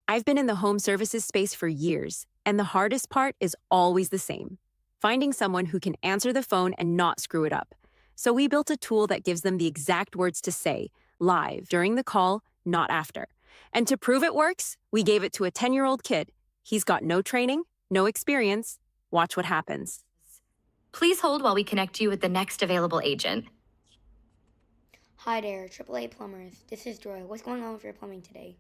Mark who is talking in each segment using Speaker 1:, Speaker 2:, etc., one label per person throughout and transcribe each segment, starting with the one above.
Speaker 1: I've been in the home services space for years, and the hardest part is always the same: finding someone who can answer the phone and not screw it up. So we built a tool that gives them the exact words to say, live, during the call, not after. And to prove it works, we gave it to a 10-year-old kid. He's got no training, no experience. Watch what happens.
Speaker 2: Please hold while we connect you with the next available agent.
Speaker 3: Hi there, AAA Plumbers. This is Joy. What's going on with your plumbing today?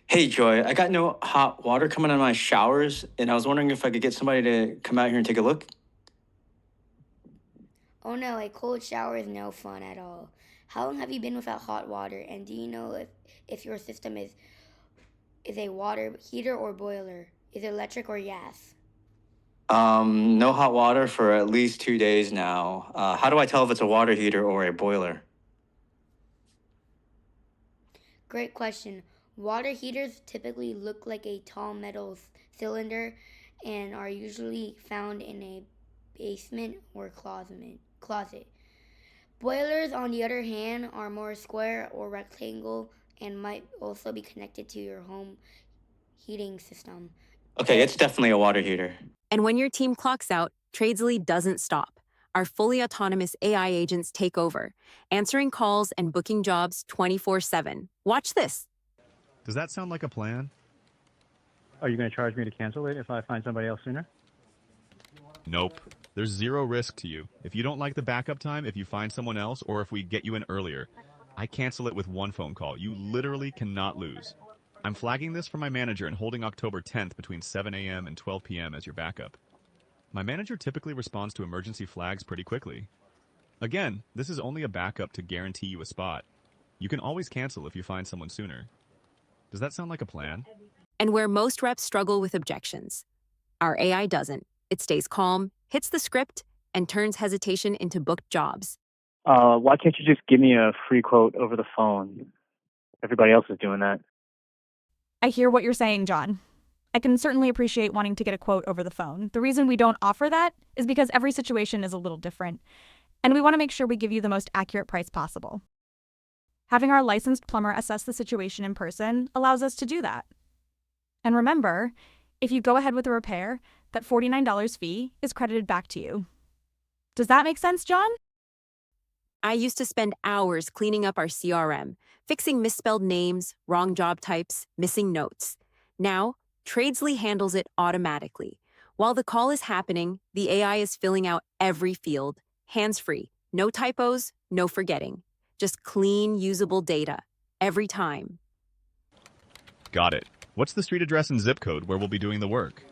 Speaker 4: Hey Joy, I got no hot water coming out of my showers, and I was wondering if I could get somebody to come out here and take a look.
Speaker 3: Oh no, a cold shower is no fun at all. How long have you been without hot water? And do you know if your system is a water heater or boiler? Is it electric or gas?
Speaker 4: No hot water for at least 2 days now. How do I tell if it's a water heater or a boiler?
Speaker 3: Great question. Water heaters typically look like a tall metal cylinder and are usually found in a basement or closet. Boilers, on the other hand, are more square or rectangle and might also be connected to your home heating system.
Speaker 4: Okay, it's definitely a water heater.
Speaker 1: And when your team clocks out, Tradesly doesn't stop. Our fully autonomous AI agents take over, answering calls and booking jobs 24/7. Watch this.
Speaker 5: Does that sound like a plan?
Speaker 6: Are you going to charge me to cancel it if I find somebody else sooner?
Speaker 5: Nope. There's zero risk to you. If you don't like the backup time, if you find someone else, or if we get you in earlier, I cancel it with one phone call. You literally cannot lose. I'm flagging this for my manager and holding October 10th between 7 a.m. and 12 p.m. as your backup. My manager typically responds to emergency flags pretty quickly. Again, this is only a backup to guarantee you a spot. You can always cancel if you find someone sooner. Does that sound like a plan?
Speaker 1: And where most reps struggle with objections, our AI doesn't. It stays calm, hits the script, and turns hesitation into booked jobs.
Speaker 6: Why can't you just give me a free quote over the phone? Everybody else is doing that.
Speaker 7: I hear what you're saying, John. I can certainly appreciate wanting to get a quote over the phone. The reason we don't offer that is because every situation is a little different, and we want to make sure we give you the most accurate price possible. Having our licensed plumber assess the situation in person allows us to do that. And remember, if you go ahead with a repair, that $49 fee is credited back to you. Does that make sense, John?
Speaker 1: I used to spend hours cleaning up our CRM, fixing misspelled names, wrong job types, missing notes. Now, Tradesly handles it automatically. While the call is happening, the AI is filling out every field, hands-free, no typos, no forgetting. Just clean, usable data, every time.
Speaker 5: Got it. What's the street address and zip code where we'll be doing the work?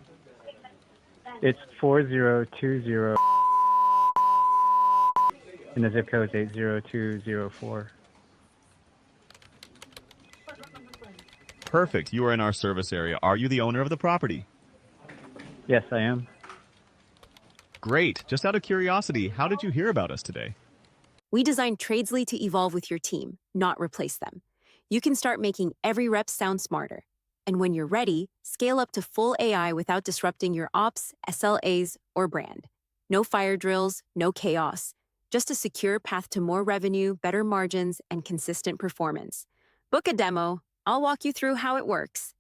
Speaker 6: It's 4020, and the zip code is 80204.
Speaker 5: Perfect. You are in our service area. Are you the owner of the property?
Speaker 6: Yes, I am.
Speaker 5: Great. Just out of curiosity, how did you hear about us today?
Speaker 1: We designed Tradesly to evolve with your team, not replace them. You can start making every rep sound smarter. And when you're ready, scale up to full AI without disrupting your ops, SLAs, or brand. No fire drills, no chaos. Just a secure path to more revenue, better margins, and consistent performance. Book a demo. I'll walk you through how it works.